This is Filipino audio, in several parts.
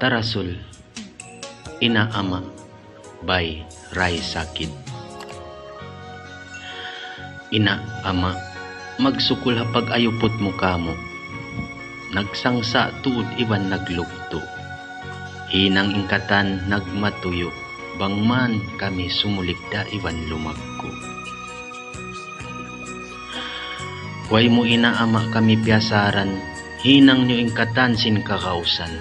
Tarasul, Inaama by Rai Sakid. Inaama, magsukul hapag ayupot mo kamo, nagsangsa tuod iwan naglugto, hinang ingkatan nagmatuyo, bangman kami sumuligda iwan lumagko. Way mo inaama kami piyasaran, hinang nyo ingkatan sin kakausan,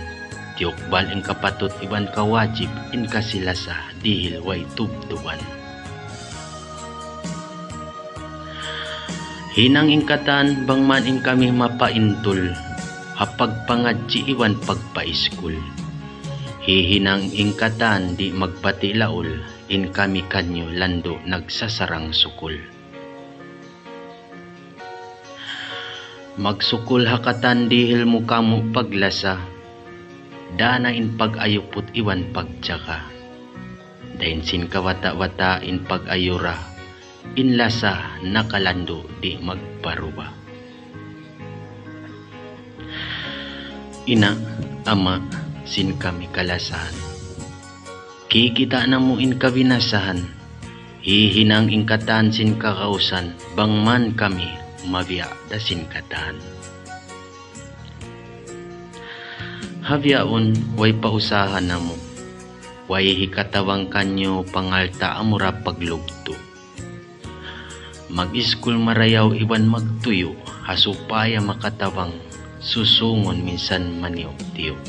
tiokbal ing kapatot iban kawajib in kasilasa dihil way tubtuban. Hinang ingkatan bangman in kami mapaintul, hapag pangadji iwan pagpaiskul, hihinang ingkatan di magpati laul, in kami kanyo lando nagsasarang sukul. Magsukul hakatan dihil mo kamo paglasa, dana in pag-ayupot iwan pagtsaka, dahin sin kawata-wata in pag-ayura, in lasa nakalando di magparuba. Ina, ama, sin kami kalasahan, kikita na mo in kabinasahan, hihinang ingkatan sin kakausan, bangman kami mabya da sin katan. Habyaon way pausahan na mo, way hikatawang kanyo pangalta amura paglugto. Mag-iskul marayaw iwan magtuyo, hasupaya makatawang susungon minsan maniok tiyo.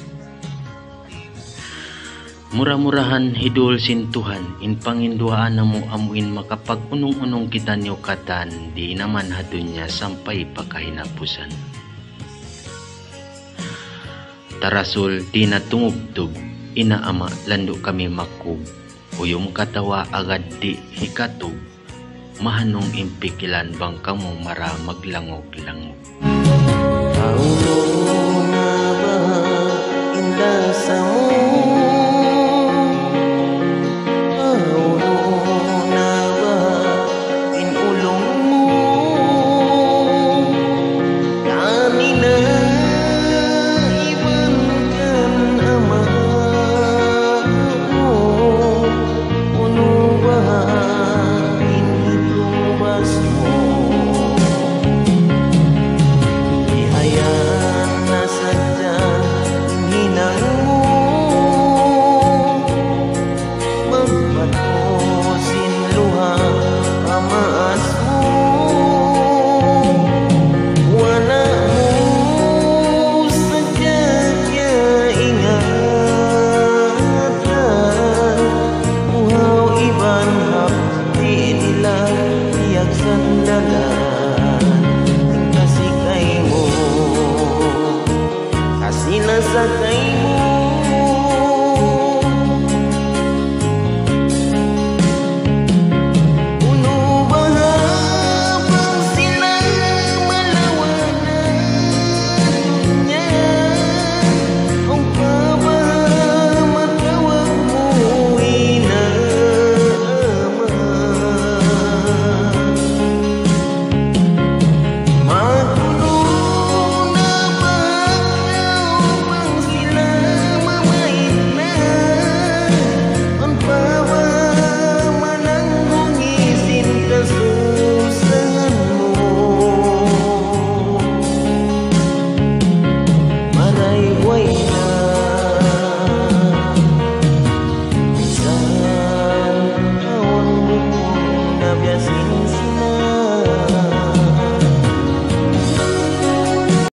Mura-murahan hidul sintuhan, in panginduhaan na mo amuin makapag-unong-unong kita niyo katan, di naman hadun niya sampay pakahinapusan. Tarasul di natungubtub, inaama lando kami makub, uyong katawa agad di hikatub, mahanong impikilan bang kamo mara maglangog-langog.